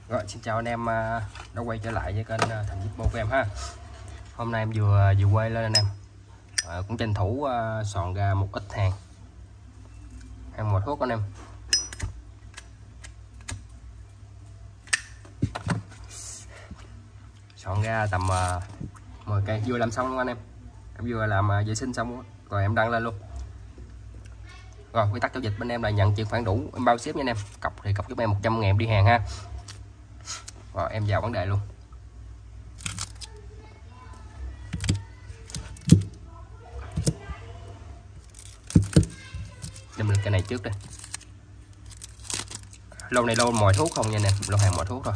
Rồi, xin chào anh em đã quay trở lại với kênh Thành Zippo của em ha. Hôm nay em vừa quay lên anh em, cũng tranh thủ soạn ra một ít hàng mò thuốc anh em. Soạn ra tầm 10 cây, vừa làm xong luôn anh em. Em vừa làm vệ sinh xong rồi em đăng lên luôn. Rồi, quy tắc giao dịch bên em là nhận chuyển khoản đủ em bao ship nha anh em. Cọc thì cọc giúp em 100.000 em đi hàng ha. Rồi em vào vấn đề luôn. Đem lên cái này trước đây. Lô này lô mồi thuốc không nha anh em, lô hàng mồi thuốc thôi.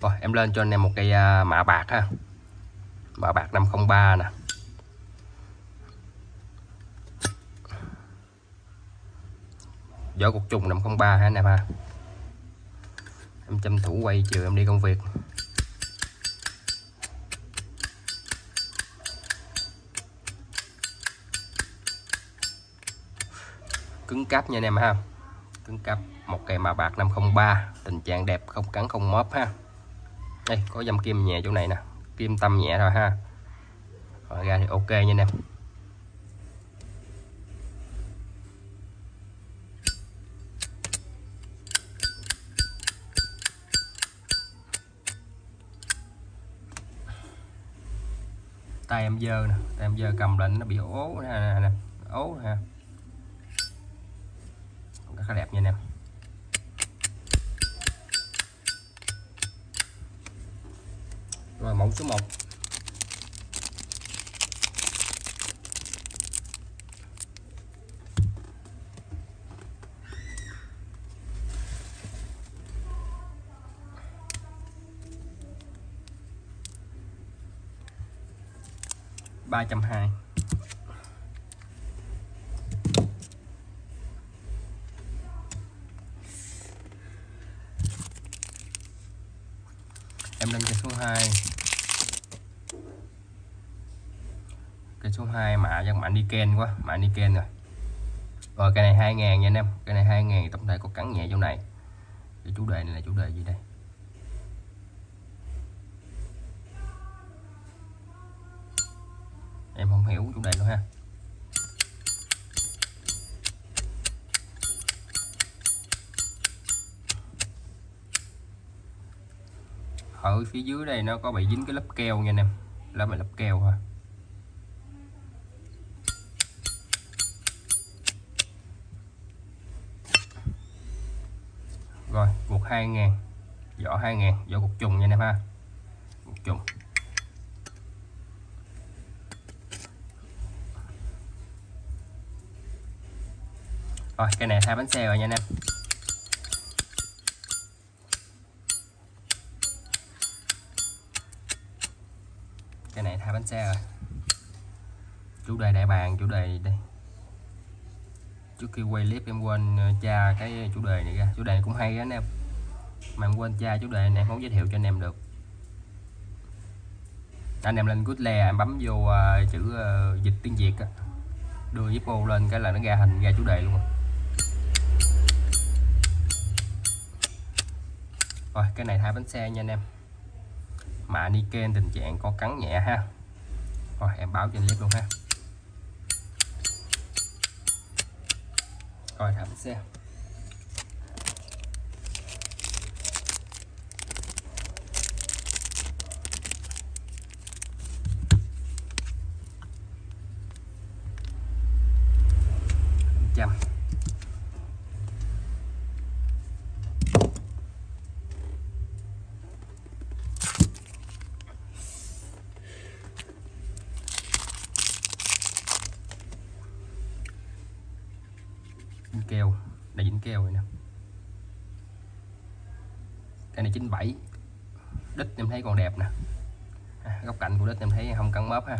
Rồi em lên cho anh em một cây mạ bạc ha. Mạ bạc 503 nè. Vỏ cục trùng 503 ha anh em ha. Em tranh thủ quay chiều em đi công việc. Cứng cáp nha anh em ha. Cứng cáp, một cây mạ bạc 503, tình trạng đẹp, không cắn không móp ha. Đây có dăm kim nhẹ chỗ này nè, kim tâm nhẹ rồi ha. Rồi ra thì ok nha anh em. Tay em dơ nè, tay em dơ cầm lên nó bị ố nè, ố ha. Rất là đẹp nha anh em. Rồi mẫu số 1. Ba trăm hai. Em lên cây số 2. Cây số 2 mạ chắc mạ Niken quá, mạ Niken rồi. Rồi cây này 2.000 nha anh em, cây này 2.000, tổng thể có cắn nhẹ trong này. Cái chủ đề này là chủ đề gì đây? Em không hiểu chủ đề luôn ha. Ở phía dưới đây nó có bị dính cái lớp keo nha anh em, lớp này lớp keo thôi. Rồi cục 2.000, vỏ 2.000, vỏ cục trùng nha anh em ha, cục trùng. Rồi cái này 2 bánh xe rồi nha anh em. Cái này 2 bánh xe rồi. Chủ đề đại bàng, chủ đề đây. Trước khi quay clip em quên tra cái chủ đề này ra, chủ đề này cũng hay á anh em. Mà em quên tra chủ đề này em không giới thiệu cho anh em được. Anh em lên Google em bấm vô chữ dịch tiếng Việt á, đưa Zippo lên cái là nó ra hình ra chủ đề luôn. Rồi cái này 2 bánh xe nha anh em. Mạ Niken, tình trạng có cắn nhẹ ha. Rồi em báo trên clip luôn ha. Rồi 2 bánh xe. Trăm. Keo, đây dính keo rồi nè. Cái này 97. Đít em thấy còn đẹp nè. Góc cạnh của đít em thấy không cắn móp ha.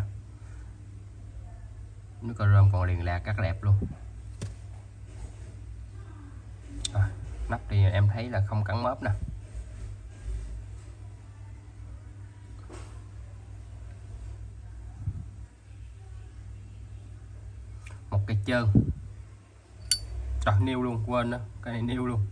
Nước cà rơm còn liền lạc rất đẹp luôn. Rồi, nắp thì em thấy là không cắn móp nè. Một cây trơn. Rồi nêu luôn, quên đó, cái này nêu luôn.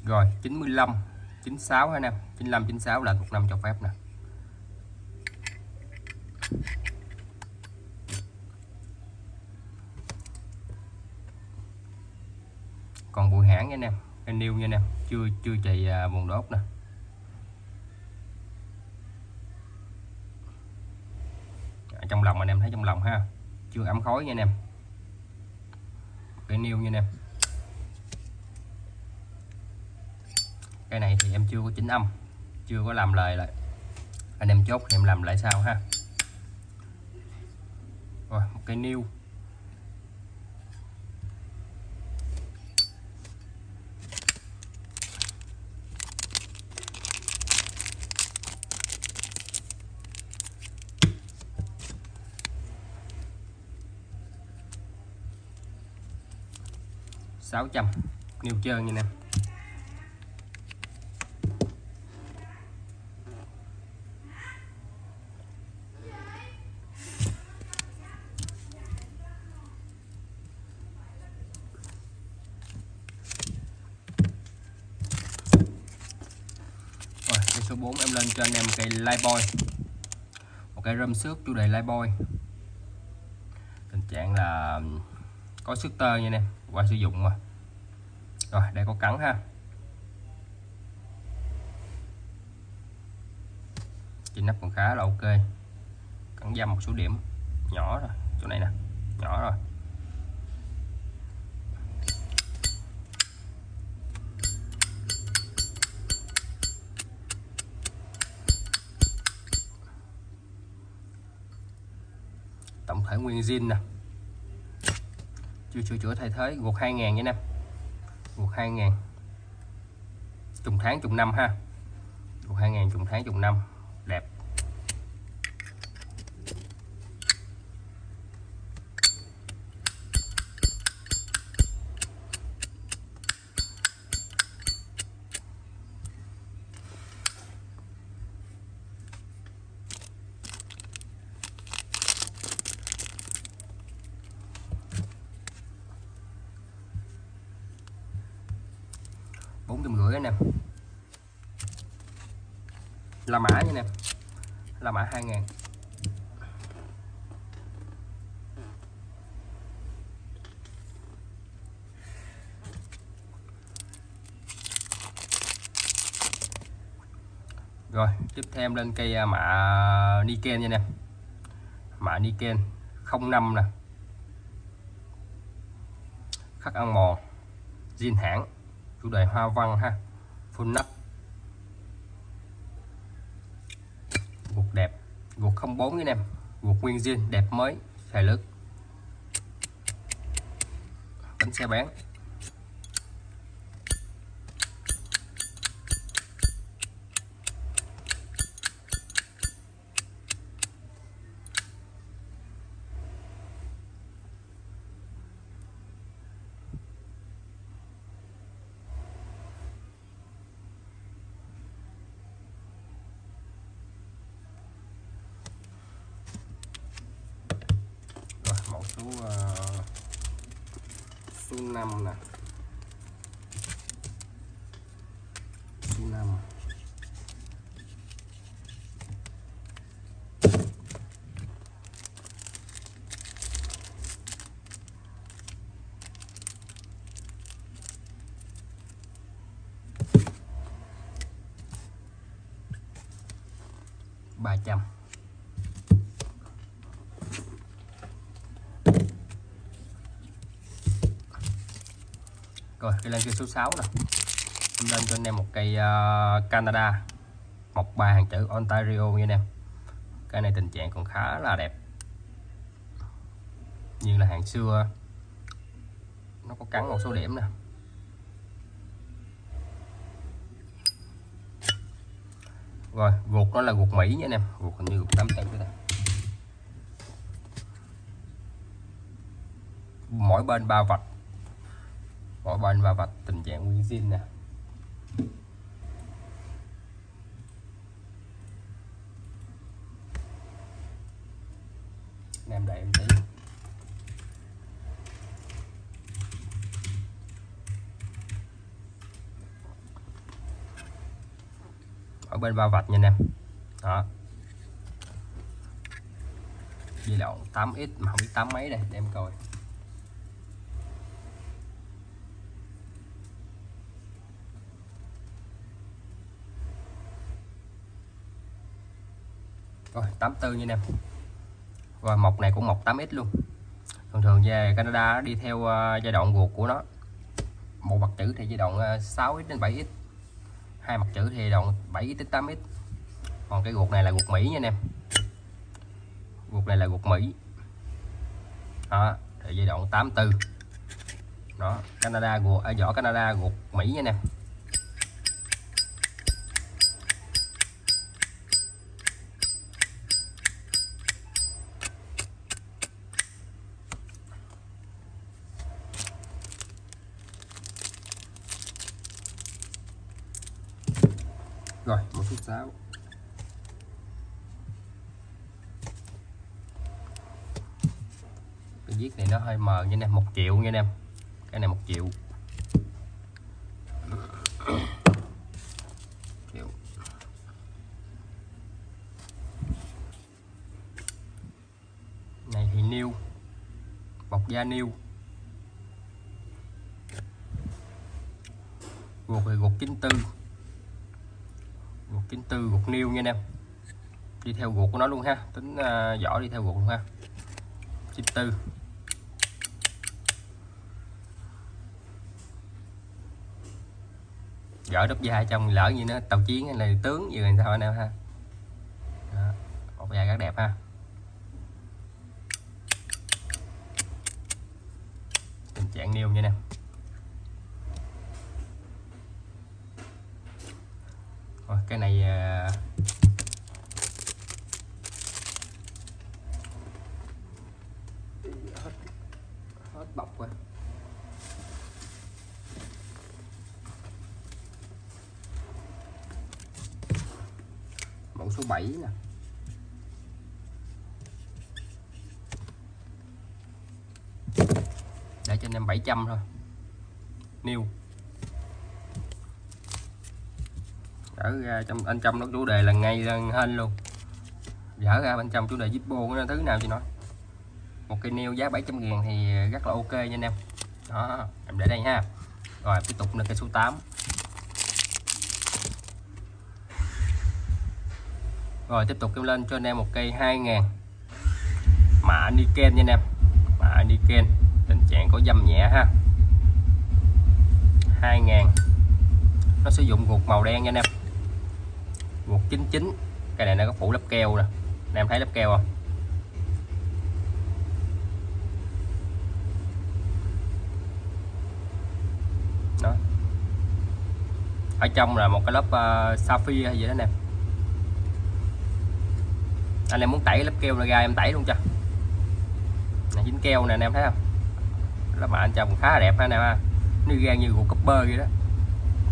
Rồi 95 96 ha anh em, 95 96 là thuộc năm cho phép nè. Còn bụi hãng nha anh em, cái niêu nha anh em, chưa chạy buồn đốt nè. Trong lòng anh em thấy trong lòng ha, chưa ấm khói nha anh em. Cái niêu nha anh em. Cái này thì em chưa có chỉnh âm, chưa có làm lời lại, anh em chốt thì em làm lại sau ha. Rồi một cây niêu. Sáu trăm niêu trơn nha anh em. Số 4 em lên cho anh em cây Lightboy, một cây rơm xước chủ đề Lightboy, tình trạng là có xước tơ nha anh em, qua sử dụng mà. Rồi đây có cắn ha, trên nắp còn khá là ok, cắn dăm một số điểm nhỏ rồi, chỗ này nè nhỏ rồi. Tổng thể nguyên zin nè, chưa sửa chữa thay thế, gột 2000 nha anh em, gột 2000, trùng tháng trùng năm ha, gột 2000 trùng tháng trùng năm, đẹp. $450 anh em. La Mã nha anh em, La Mã 2000. Rồi tiếp theo em lên cây mạ Niken nha anh em, mạ Niken 05 nè, khắc ăn mòn, zin hãng, chủ đề hoa văn ha, full nắp, gột đẹp, gột 04 nha anh em, gột nguyên zin đẹp mới, xài lướt, bánh xe bán. Số 5 nè, số 5 300. Rồi cây lên cây số 6 nè, em lên cho anh em một cây Canada 13 hàng chữ Ontario nha anh em. Cây này tình trạng còn khá là đẹp, nhưng là hàng xưa nó có cắn một số điểm nè. Rồi gột nó là gột Mỹ nha anh em, gột hình như gột 8 tem cái này, mỗi bên 3 vạch, mỗi bên 3 vạch, tình trạng nguyên zin nè. Em đợi em tí. ở bên ba vạch nha anh em. Đó, dây động 8x mà không biết 8 mấy đây để em coi. Rồi 84 nha anh em. Và mộc này cũng mộc 8x luôn. Thường thường về Canada đi theo giai đoạn guộc của nó. Một mặt chữ thì giai đoạn 6x đến 7x, hai mặt chữ thì giai đoạn 7x đến 8x. Còn cái guộc này là guộc Mỹ nha anh em. Guộc này là guộc Mỹ. Đó, thì giai đoạn 84. Đó, Canada guộc vỏ Canada guộc Mỹ nha anh em. Rồi, 1/6. Cái viết này nó hơi mờ nha anh em, 1 triệu nha anh em. Cái này 1 triệu. Này thì niêu, bọc da niêu. Guộc thì guộc 94. Guộc 94, guộc niêu nha anh em. Đi theo guộc của nó luôn ha, tính vỏ đi theo guộc luôn ha. 94. Vỏ đốc da trong lỡ như nó tàu chiến hay là tướng gì rồi sao anh em ha. Đó, một da rất đẹp ha. Tình trạng niêu nha nè. Rồi cái này hết bọc rồi. Mẫu số 7 nè. Để cho anh em 700 thôi. Niêu. Ở ra trong anh trong nó chủ đề là ngay hên luôn. Dở ra bên trong chủ đề Zippo nó thứ nào chị nói. Một cây niêu giá 700.000 thì rất là ok nha anh em. Đó, em để đây ha. Rồi tiếp tục là cây số 8. Rồi tiếp tục kêu lên cho anh em một cây 2.000 mạ Niken nha anh em. Mạ Niken tình trạng có dăm nhẹ ha. 2.000. Nó sử dụng guộc màu đen nha anh em. Guộc 99. Cái này nó có phủ lớp keo nè. Anh em thấy lớp keo không? Đó. Ở trong là một cái lớp sapphire hay gì đó anh em. Anh em muốn tẩy lớp keo ra em tẩy luôn cho. Này dính keo nè anh em thấy không? Lớp mà anh trong khá là đẹp ha anh em ha. Nó ra như guộc copper vậy đó.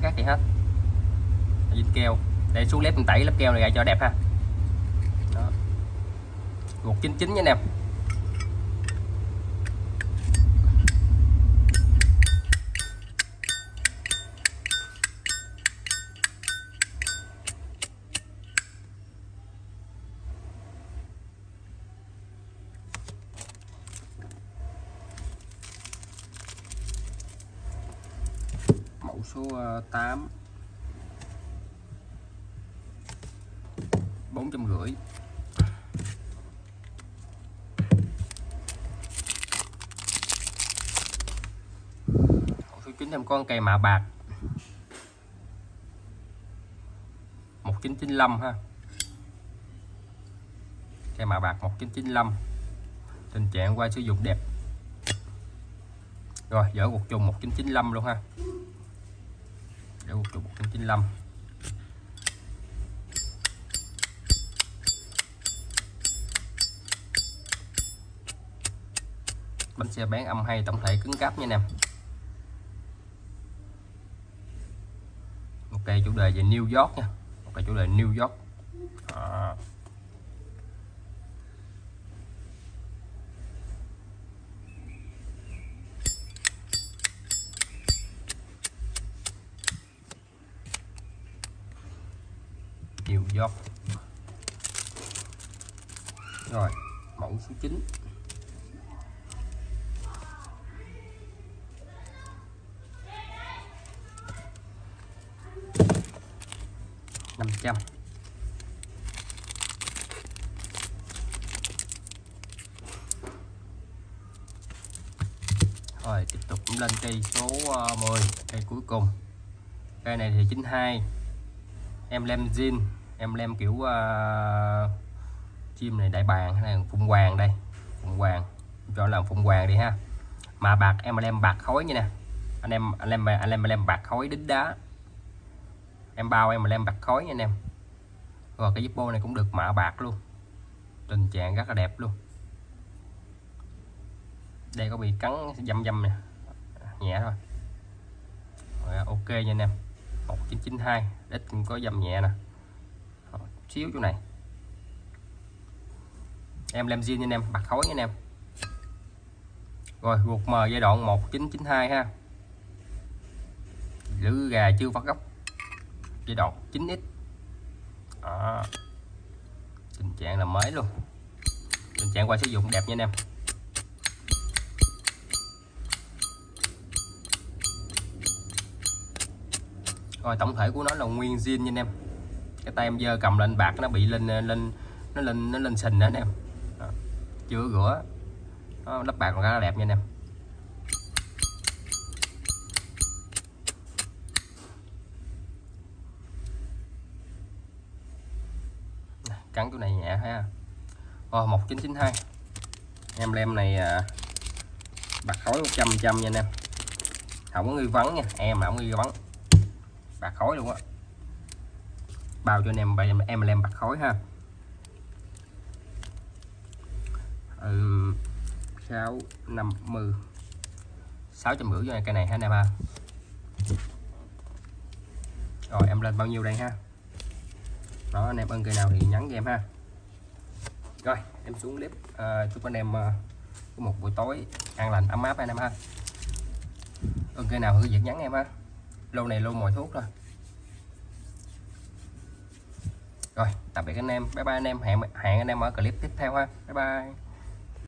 Khác gì hết. Dính keo. Để xuống lép mình tẩy lớp keo này ra cho đẹp ha. Đó. Guộc 99 nha anh em. Mẫu số 8. 450. Mẫu số 9 em có con cây mạ bạc 1995 ha. Cây mạ bạc 1995. Tình trạng qua sử dụng đẹp. Rồi dỡ guộc trùng 1995 luôn ha. Dỡ guộc trùng 1995. Bánh xe bán âm hay, tổng thể cứng cáp nha anh em. Một cây chủ đề về New York nha. Một cây chủ đề New York. À. nhiều giọt. Rồi mẫu số 9. $500. Rồi tiếp tục lên cây số 10, cây cuối cùng. Cây này thì 92. Em lem zin, em lem kiểu chim này đại bàng hay là phụng hoàng đây, phụng hoàng, cho làm phụng hoàng đi ha. Mà bạc em lem bạc khối như nè, anh em bạc khối đính đá, em bao em lem bạc khối nha anh em. Rồi cái Zippo này cũng được mạ bạc luôn, tình trạng rất là đẹp luôn. Đây có bị cắn dăm nè, nhẹ thôi. Rồi, ok nha anh em. 1992 ít cũng có dăm nhẹ nè, xíu chỗ này. Em lem zin nha anh em, bạc khối nha anh em. Rồi ruột mờ giai đoạn 1992 ha. Lữ gà chưa phát gốc giai đoạn 9x. Đó. Tình trạng là mới luôn, tình trạng qua sử dụng đẹp nha anh em. Rồi tổng thể của nó là nguyên zin nha anh em. Cái tay em giơ cầm lên bạc nó bị lên sình nữa anh em. Đó. Chưa rửa. Đó, lắp bạc còn khá là đẹp nha anh em. Cắn chỗ này nhẹ ha. Rồi 1992. Em lem này bạc khối 100% nha anh em. Không có nghi vấn nha, em mà không nghi vấn. Bạc khối luôn á. Bao cho anh em lem bạc khối ha. 650, 650 cho cây này ha anh em ha. Rồi em lên bao nhiêu đây ha. Đó, anh em ơn cây nào thì nhắn cho em ha. Rồi em xuống clip, chúc anh em có một buổi tối an lành ấm áp anh em ha. Ơn cây nào cứ việc nhắn em ha. Lô này lô mọi thuốc thôi. Rồi tạm biệt anh em, bye bye anh em, hẹn anh em ở clip tiếp theo ha, bye bye.